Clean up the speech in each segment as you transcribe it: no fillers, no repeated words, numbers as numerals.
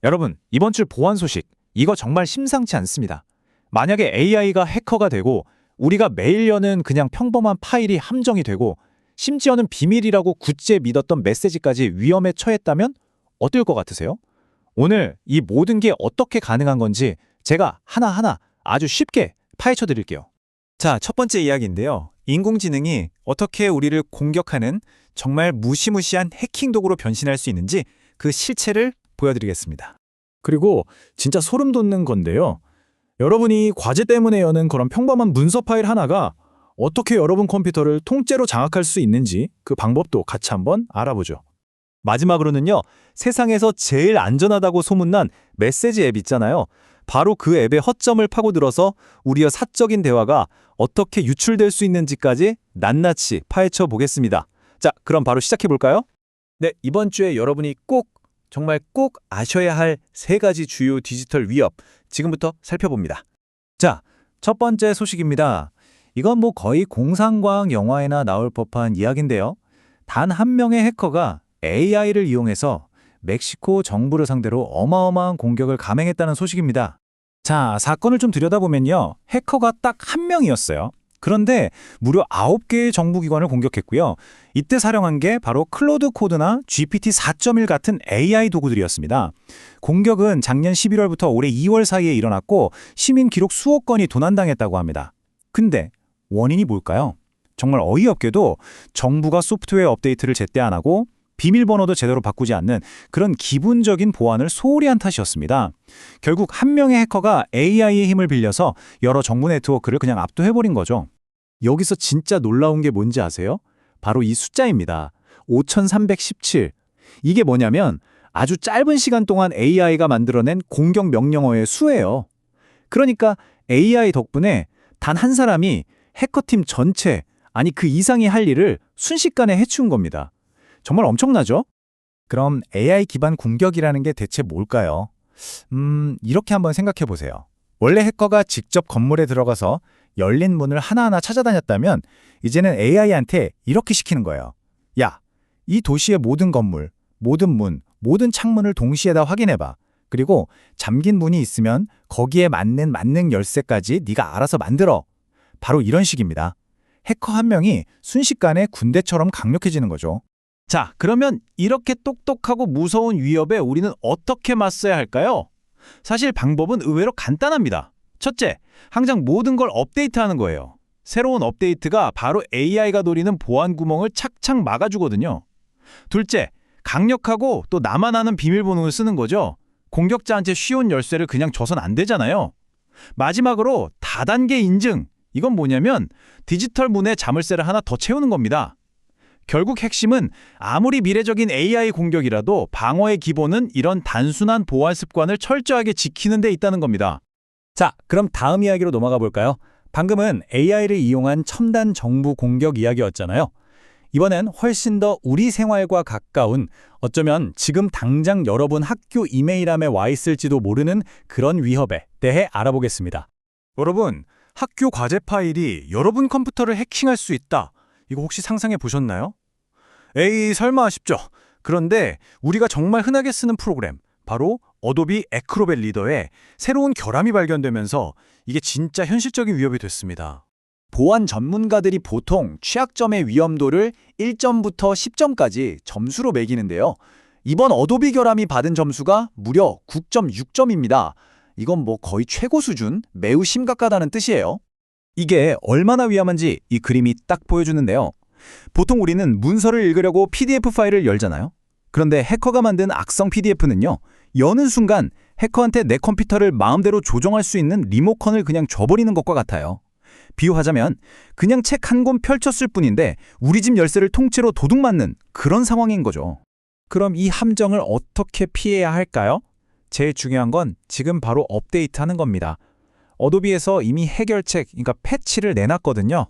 여러분, 이번 주 보안 소식, 이거 정말 심상치 않습니다. 만약에 AI가 해커가 되고 우리가 매일 여는 그냥 평범한 파일이 함정이 되고 심지어는 비밀이라고 굳게 믿었던 메시지까지 위험에 처했다면 어떨 것 같으세요? 오늘 이 모든 게 어떻게 가능한 건지 제가 하나하나 아주 쉽게 파헤쳐 드릴게요. 자, 첫 번째 이야기인데요. 인공지능이 어떻게 우리를 공격하는 정말 무시무시한 해킹 도구로 변신할 수 있는지 그 실체를 보여드리겠습니다. 그리고 진짜 소름 돋는 건데요. 여러분이 과제 때문에 여는 그런 평범한 문서 파일 하나가 어떻게 여러분 컴퓨터를 통째로 장악할 수 있는지 그 방법도 같이 한번 알아보죠. 마지막으로는요, 세상에서 제일 안전하다고 소문난 메시지 앱 있잖아요. 바로 그 앱의 허점을 파고들어서 우리의 사적인 대화가 어떻게 유출될 수 있는지까지 낱낱이 파헤쳐 보겠습니다. 자, 그럼 바로 시작해 볼까요? 네, 이번 주에 여러분이 정말 꼭 아셔야 할 세 가지 주요 디지털 위협, 지금부터 살펴봅니다. 자, 첫 번째 소식입니다. 이건 거의 공상과학 영화에나 나올 법한 이야기인데요. 단 한 명의 해커가 AI를 이용해서 멕시코 정부를 상대로 어마어마한 공격을 감행했다는 소식입니다. 자, 사건을 좀 들여다보면요. 해커가 딱 한 명이었어요. 그런데 무려 9개의 정부기관을 공격했고요. 이때 사용한 게 바로 클로드 코드나 GPT 4.1 같은 AI 도구들이었습니다. 공격은 작년 11월부터 올해 2월 사이에 일어났고 시민 기록 수억 건이 도난당했다고 합니다. 근데 원인이 뭘까요? 정말 어이없게도 정부가 소프트웨어 업데이트를 제때 안 하고 비밀번호도 제대로 바꾸지 않는 그런 기본적인 보안을 소홀히 한 탓이었습니다. 결국 한 명의 해커가 AI의 힘을 빌려서 여러 정부 네트워크를 그냥 압도해버린 거죠. 여기서 진짜 놀라운 게 뭔지 아세요? 바로 이 숫자입니다. 5317. 이게 뭐냐면 아주 짧은 시간 동안 AI가 만들어낸 공격 명령어의 수예요. 그러니까 AI 덕분에 단 한 사람이 해커팀 전체, 아니 그 이상이 할 일을 순식간에 해치운 겁니다. 정말 엄청나죠? 그럼 AI 기반 공격이라는 게 대체 뭘까요? 이렇게 한번 생각해 보세요. 원래 해커가 직접 건물에 들어가서 열린 문을 하나하나 찾아다녔다면 이제는 AI한테 이렇게 시키는 거예요. 야, 이 도시의 모든 건물, 모든 문, 모든 창문을 동시에 다 확인해봐. 그리고 잠긴 문이 있으면 거기에 맞는 만능 열쇠까지 네가 알아서 만들어. 바로 이런 식입니다. 해커 한 명이 순식간에 군대처럼 강력해지는 거죠. 자, 그러면 이렇게 똑똑하고 무서운 위협에 우리는 어떻게 맞서야 할까요? 사실 방법은 의외로 간단합니다. 첫째, 항상 모든 걸 업데이트하는 거예요. 새로운 업데이트가 바로 AI가 노리는 보안 구멍을 착착 막아주거든요. 둘째, 강력하고 또 나만 아는 비밀번호를 쓰는 거죠. 공격자한테 쉬운 열쇠를 그냥 줘선 안 되잖아요. 마지막으로 다단계 인증. 이건 뭐냐면 디지털 문에 자물쇠를 하나 더 채우는 겁니다. 결국 핵심은 아무리 미래적인 AI 공격이라도 방어의 기본은 이런 단순한 보안 습관을 철저하게 지키는 데 있다는 겁니다. 자, 그럼 다음 이야기로 넘어가 볼까요? 방금은 AI를 이용한 첨단 정부 공격 이야기였잖아요. 이번엔 훨씬 더 우리 생활과 가까운, 어쩌면 지금 당장 여러분 학교 이메일함에 와 있을지도 모르는 그런 위협에 대해 알아보겠습니다. 여러분, 학교 과제 파일이 여러분 컴퓨터를 해킹할 수 있다. 이거 혹시 상상해 보셨나요? 에이, 설마 싶죠. 그런데 우리가 정말 흔하게 쓰는 프로그램, 바로 어도비 애크로벳 리더에 새로운 결함이 발견되면서 이게 진짜 현실적인 위협이 됐습니다. 보안 전문가들이 보통 취약점의 위험도를 1점부터 10점까지 점수로 매기는데요. 이번 어도비 결함이 받은 점수가 무려 9.6점입니다. 이건 거의 최고 수준, 매우 심각하다는 뜻이에요. 이게 얼마나 위험한지 이 그림이 딱 보여주는데요. 보통 우리는 문서를 읽으려고 PDF 파일을 열잖아요. 그런데 해커가 만든 악성 PDF는요. 여는 순간 해커한테 내 컴퓨터를 마음대로 조정할 수 있는 리모컨을 그냥 줘버리는 것과 같아요. 비유하자면 그냥 책 한 권 펼쳤을 뿐인데 우리 집 열쇠를 통째로 도둑맞는 그런 상황인 거죠. 그럼 이 함정을 어떻게 피해야 할까요? 제일 중요한 건 지금 바로 업데이트하는 겁니다. 어도비에서 이미 해결책, 그러니까 패치를 내놨거든요.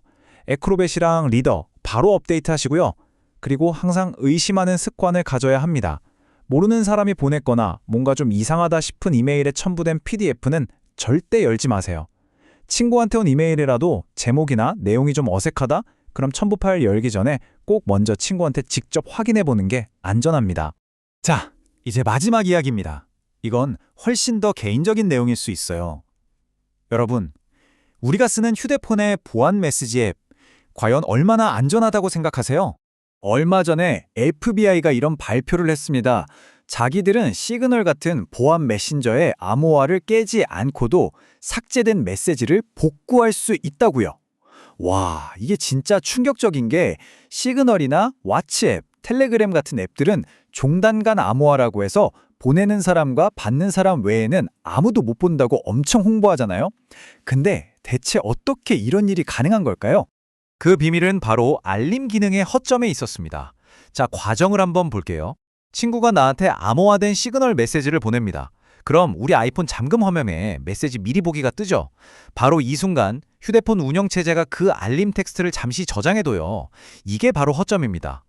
애크로벳이랑 리더 바로 업데이트 하시고요. 그리고 항상 의심하는 습관을 가져야 합니다. 모르는 사람이 보냈거나 뭔가 좀 이상하다 싶은 이메일에 첨부된 PDF는 절대 열지 마세요. 친구한테 온 이메일이라도 제목이나 내용이 좀 어색하다? 그럼 첨부 파일 열기 전에 꼭 먼저 친구한테 직접 확인해 보는 게 안전합니다. 자, 이제 마지막 이야기입니다. 이건 훨씬 더 개인적인 내용일 수 있어요. 여러분, 우리가 쓰는 휴대폰의 보안 메시지 앱, 과연 얼마나 안전하다고 생각하세요? 얼마 전에 FBI가 이런 발표를 했습니다. 자기들은 시그널 같은 보안 메신저의 암호화를 깨지 않고도 삭제된 메시지를 복구할 수 있다고요. 와, 이게 진짜 충격적인 게 시그널이나 왓츠앱, 텔레그램 같은 앱들은 종단간 암호화라고 해서 보내는 사람과 받는 사람 외에는 아무도 못 본다고 엄청 홍보하잖아요. 근데 대체 어떻게 이런 일이 가능한 걸까요? 그 비밀은 바로 알림 기능의 허점에 있었습니다. 자, 과정을 한번 볼게요. 친구가 나한테 암호화된 시그널 메시지를 보냅니다. 그럼 우리 아이폰 잠금 화면에 메시지 미리 보기가 뜨죠. 바로 이 순간 휴대폰 운영체제가 그 알림 텍스트를 잠시 저장해둬요. 이게 바로 허점입니다.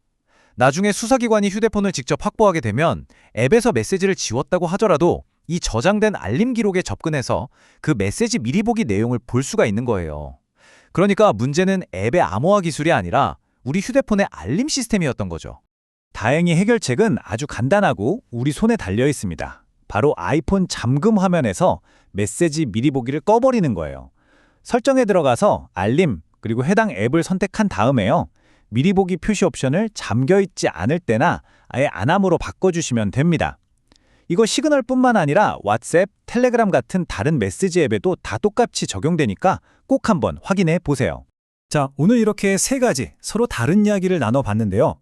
나중에 수사기관이 휴대폰을 직접 확보하게 되면 앱에서 메시지를 지웠다고 하더라도 이 저장된 알림 기록에 접근해서 그 메시지 미리 보기 내용을 볼 수가 있는 거예요. 그러니까 문제는 앱의 암호화 기술이 아니라 우리 휴대폰의 알림 시스템이었던 거죠. 다행히 해결책은 아주 간단하고 우리 손에 달려 있습니다. 바로 아이폰 잠금 화면에서 메시지 미리 보기를 꺼버리는 거예요. 설정에 들어가서 알림, 그리고 해당 앱을 선택한 다음에요. 미리 보기 표시 옵션을 잠겨있지 않을 때나 아예 안함으로 바꿔주시면 됩니다. 이거 시그널뿐만 아니라 왓츠앱, 텔레그램 같은 다른 메시지 앱에도 다 똑같이 적용되니까 꼭 한번 확인해 보세요. 자, 오늘 이렇게 세 가지 서로 다른 이야기를 나눠봤는데요.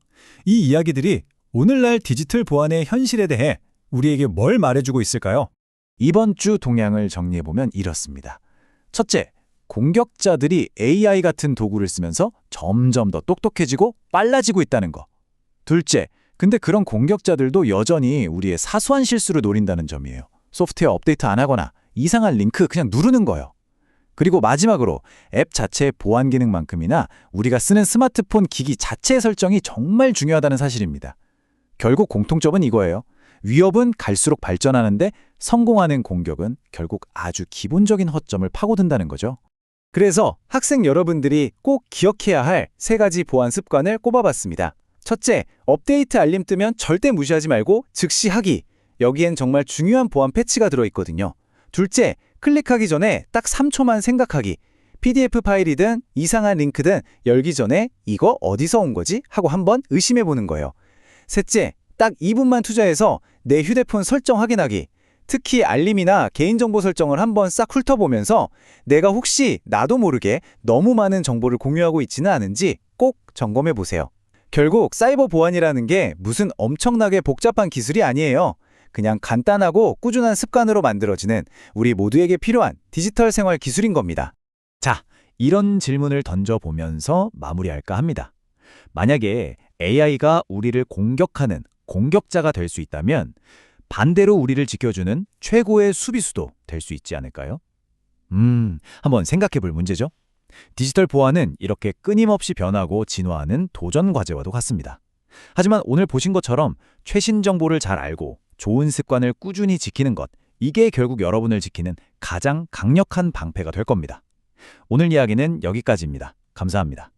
이 이야기들이 오늘날 디지털 보안의 현실에 대해 우리에게 뭘 말해주고 있을까요? 이번 주 동향을 정리해보면 이렇습니다. 첫째, 공격자들이 AI 같은 도구를 쓰면서 점점 더 똑똑해지고 빨라지고 있다는 거. 둘째, 근데 그런 공격자들도 여전히 우리의 사소한 실수를 노린다는 점이에요. 소프트웨어 업데이트 안 하거나 이상한 링크 그냥 누르는 거예요. 그리고 마지막으로 앱 자체의 보안 기능만큼이나 우리가 쓰는 스마트폰 기기 자체의 설정이 정말 중요하다는 사실입니다. 결국 공통점은 이거예요. 위협은 갈수록 발전하는데 성공하는 공격은 결국 아주 기본적인 허점을 파고든다는 거죠. 그래서 학생 여러분들이 꼭 기억해야 할 세 가지 보안 습관을 꼽아봤습니다. 첫째, 업데이트 알림 뜨면 절대 무시하지 말고 즉시 하기. 여기엔 정말 중요한 보안 패치가 들어있거든요. 둘째, 클릭하기 전에 딱 3초만 생각하기. PDF 파일이든 이상한 링크든 열기 전에 이거 어디서 온 거지? 하고 한번 의심해보는 거예요. 셋째, 딱 2분만 투자해서 내 휴대폰 설정 확인하기. 특히 알림이나 개인정보 설정을 한번 싹 훑어보면서 내가 혹시 나도 모르게 너무 많은 정보를 공유하고 있지는 않은지 꼭 점검해보세요. 결국 사이버 보안이라는 게 무슨 엄청나게 복잡한 기술이 아니에요. 그냥 간단하고 꾸준한 습관으로 만들어지는 우리 모두에게 필요한 디지털 생활 기술인 겁니다. 자, 이런 질문을 던져보면서 마무리할까 합니다. 만약에 AI가 우리를 공격하는 공격자가 될 수 있다면 반대로 우리를 지켜주는 최고의 수비수도 될 수 있지 않을까요? 한번 생각해 볼 문제죠. 디지털 보안은 이렇게 끊임없이 변하고 진화하는 도전 과제와도 같습니다. 하지만 오늘 보신 것처럼 최신 정보를 잘 알고 좋은 습관을 꾸준히 지키는 것, 이게 결국 여러분을 지키는 가장 강력한 방패가 될 겁니다. 오늘 이야기는 여기까지입니다. 감사합니다.